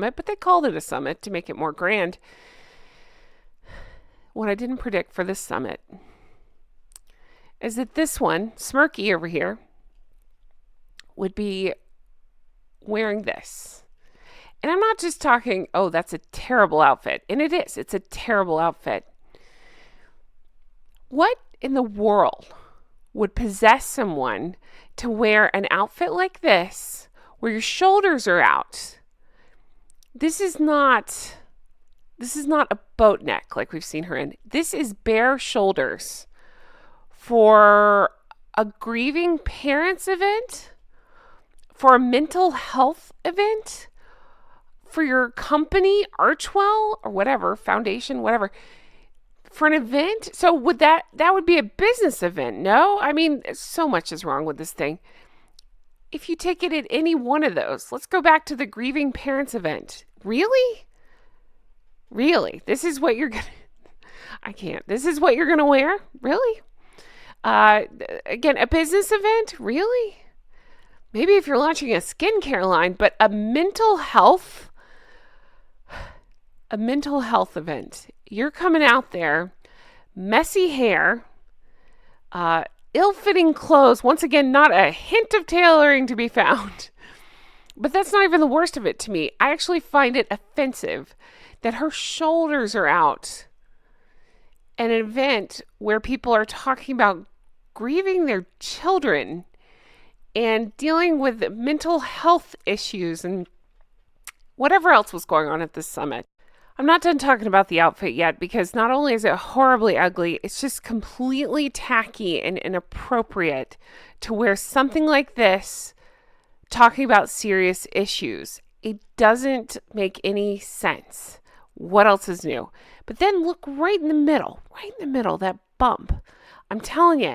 but they called it a summit to make it more grand. What I didn't predict for this summit is that this one, Smirky over here, would be wearing this. And I'm not just talking, oh, that's a terrible outfit. And it is. It's a terrible outfit. What in the world would possess someone to wear an outfit like this where your shoulders are out? This is not a boat neck like we've seen her in. This is bare shoulders for a grieving parents event, for a mental health event, for your company, Archwell, or whatever, foundation, whatever, for an event. So that would be a business event, no? I mean, so much is wrong with this thing. If you take it at any one of those, let's go back to the grieving parents event. Really? Really? This is what you're going to, I can't. This is what you're going to wear? Really? Again, a business event? Really? Maybe if you're launching a skincare line, but a mental health event. You're coming out there, messy hair, ill-fitting clothes. Once again, not a hint of tailoring to be found. But that's not even the worst of it to me. I actually find it offensive that her shoulders are out at an event where people are talking about grieving their children and dealing with mental health issues and whatever else was going on at this summit. I'm not done talking about the outfit yet because not only is it horribly ugly, it's just completely tacky and inappropriate to wear something like this talking about serious issues. It doesn't make any sense. What else is new? But then look right in the middle, that bump. I'm telling you,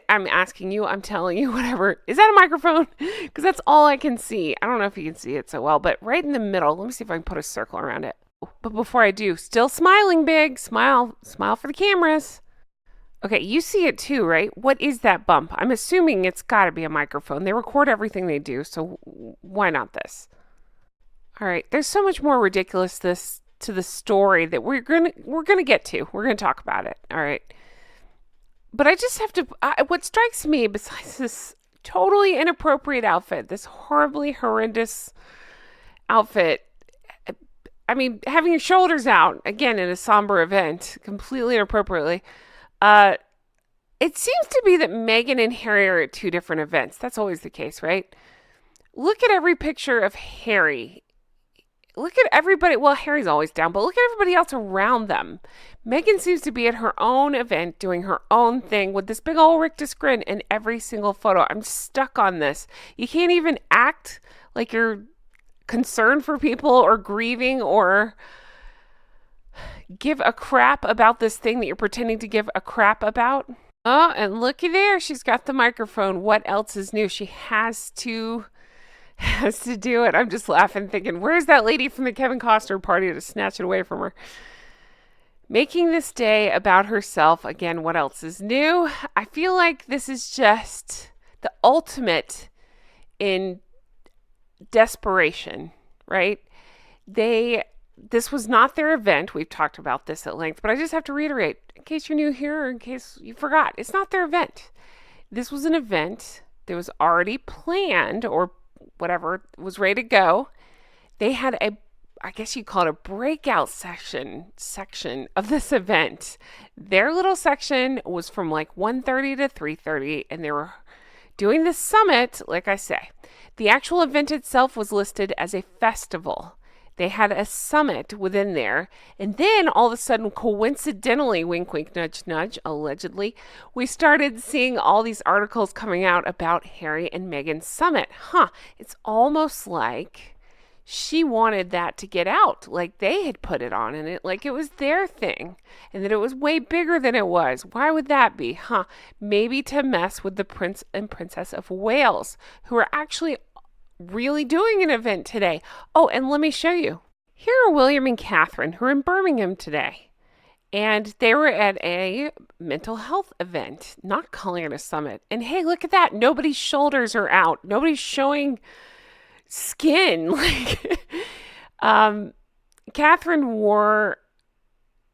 I'm asking you, I'm telling you, whatever. Is that a microphone? Because that's all I can see. I don't know if you can see it so well, but right in the middle, let me see if I can put a circle around it. But before I do, still smiling big, smile for the cameras. Okay, you see it too, right? What is that bump? I'm assuming it's got to be a microphone. They record everything they do, so why not this? All right, there's so much more ridiculousness to the story that we're gonna get to. We're gonna talk about it. All right, but I just have to. What strikes me, besides this totally inappropriate outfit, this horribly horrendous outfit. I mean, having your shoulders out again in a somber event, completely inappropriately. It seems to be that Meghan and Harry are at two different events. That's always the case, right? Look at every picture of Harry. Look at everybody. Well, Harry's always down, but look at everybody else around them. Meghan seems to be at her own event doing her own thing with this big old rictus grin in every single photo. I'm stuck on this. You can't even act like you're concerned for people or grieving or give a crap about this thing that you're pretending to give a crap about. Oh, and looky there, she's got the microphone. What else is new? She has to do it. I'm just laughing, thinking, where's that lady from the Kevin Costner party to snatch it away from her? Making this day about herself. Again, what else is new? I feel like this is just the ultimate in desperation, right? This was not their event. We've talked about this at length, but I just have to reiterate, in case you're new here or in case you forgot, it's not their event. This was an event that was already planned or whatever, was ready to go. They had I guess you call it a breakout section of this event. Their little section was from like 1:30 to 3:30, and they were doing this summit, like I say. The actual event itself was listed as a festival. They had a summit within there. And then all of a sudden, coincidentally, wink, wink, nudge, nudge, allegedly, we started seeing all these articles coming out about Harry and Meghan's summit. It's almost like she wanted that to get out, like they had put it on and like it was their thing and that it was way bigger than it was. Why would that be? Maybe to mess with the Prince and Princess of Wales, who are actually really doing an event today. Oh, and let me show you. Here are William and Catherine, who are in Birmingham today. And they were at a mental health event, not calling it a summit. And hey, look at that. Nobody's shoulders are out. Nobody's showing skin. Catherine wore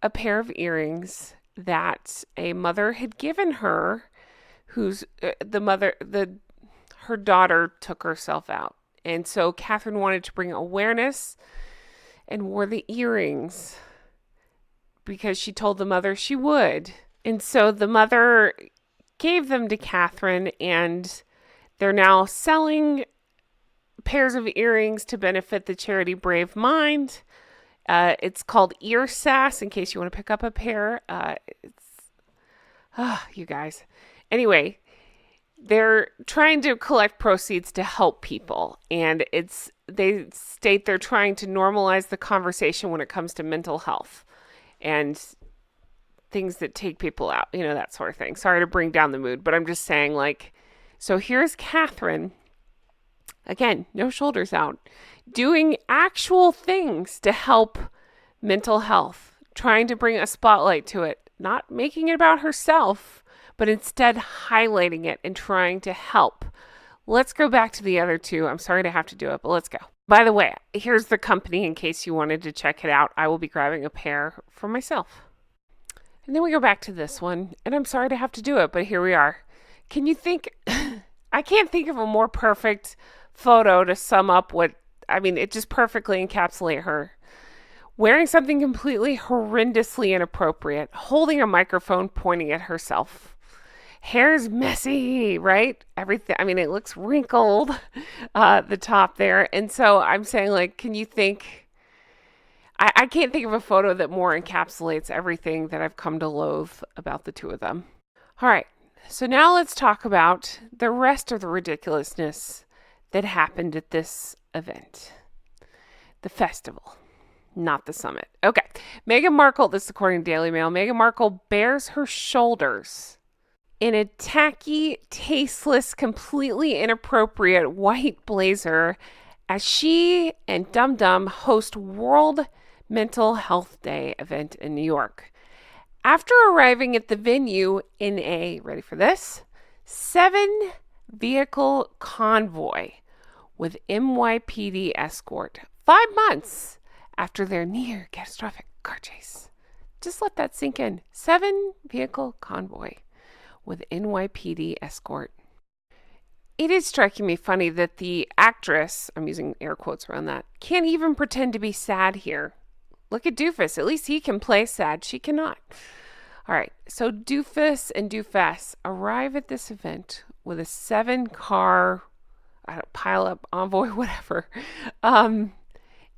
a pair of earrings that a mother had given her, who's her daughter took herself out. And so Catherine wanted to bring awareness and wore the earrings because she told the mother she would. And so the mother gave them to Catherine, and they're now selling pairs of earrings to benefit the charity Brave Mind. It's called Ear Sass, in case you want to pick up a pair. You guys. Anyway, they're trying to collect proceeds to help people, and they state they're trying to normalize the conversation when it comes to mental health and things that take people out, that sort of thing. Sorry to bring down the mood, but I'm just saying, so here's Catherine, again, no shoulders out, doing actual things to help mental health, trying to bring a spotlight to it, not making it about herself, but instead highlighting it and trying to help. Let's go back to the other two. I'm sorry to have to do it, but let's go. By the way, here's the company in case you wanted to check it out. I will be grabbing a pair for myself. And then we go back to this one, and I'm sorry to have to do it, but here we are. Can you think, I can't think of a more perfect photo to sum up it just perfectly encapsulates her. Wearing something completely horrendously inappropriate, holding a microphone pointing at herself. Hair's messy, right? Everything, it looks wrinkled, the top there. And so I'm saying, can you think, I can't think of a photo that more encapsulates everything that I've come to loathe about the two of them. All right, so now let's talk about the rest of the ridiculousness that happened at this event. The festival, not the summit. Okay, Meghan Markle, this is according to Daily Mail, Meghan Markle bears her shoulders in a tacky, tasteless, completely inappropriate white blazer as she and Dum Dum host World Mental Health Day event in New York. After arriving at the venue in a, ready for this, 7-vehicle convoy with NYPD escort, 5 months after their near catastrophic car chase. Just let that sink in. 7-vehicle convoy with NYPD escort. It is striking me funny that the actress, I'm using air quotes around that, can't even pretend to be sad here. Look at Doofus. At least he can play sad. She cannot. All right. So Doofus and Doofess arrive at this event with a 7-car pile-up envoy, whatever, and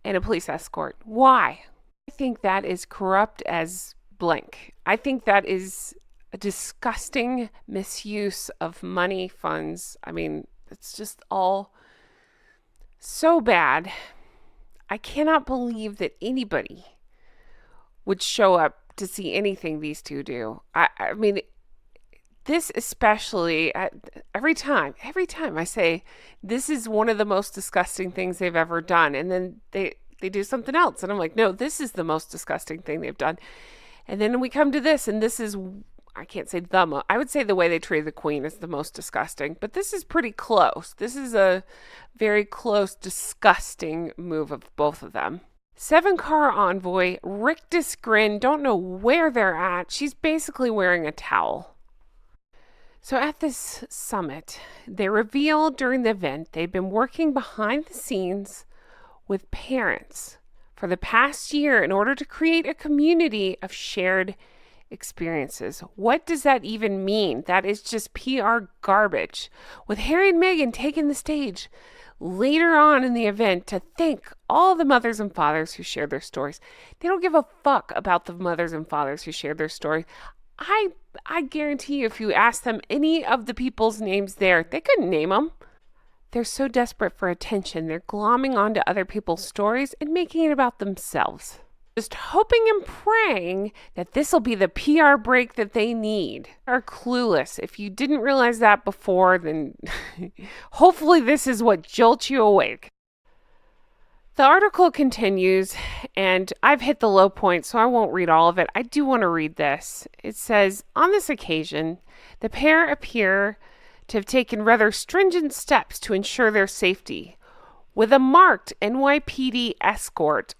a police escort. Why? I think that is corrupt as blank. I think that is a disgusting misuse of money, funds. It's just all so bad. I cannot believe that anybody would show up to see anything these two do. This especially, every time I say, this is one of the most disgusting things they've ever done. And then they do something else. And I'm like, no, this is the most disgusting thing they've done. And then we come to this, and this is, I can't say I would say the way they treated the Queen is the most disgusting, but this is pretty close. This is a very close, disgusting move of both of them. 7-car envoy, rictus grin, don't know where they're at. She's basically wearing a towel. So at this summit, they revealed during the event they'd been working behind the scenes with parents for the past year in order to create a community of shared experiences. What does that even mean? That is just PR garbage. With Harry and Meghan taking the stage later on in the event to thank all the mothers and fathers who shared their stories. They don't give a fuck about the mothers and fathers who shared their story. I guarantee you, if you ask them any of the people's names there, they couldn't name them. They're so desperate for attention, they're glomming onto other people's stories and making it about themselves. Just hoping and praying that this will be the PR break that they need. Are clueless. If you didn't realize that before, then hopefully this is what jolts you awake. The article continues, and I've hit the low point, so I won't read all of it. I do want to read this. It says, on this occasion, the pair appear to have taken rather stringent steps to ensure their safety. with a marked NYPD escort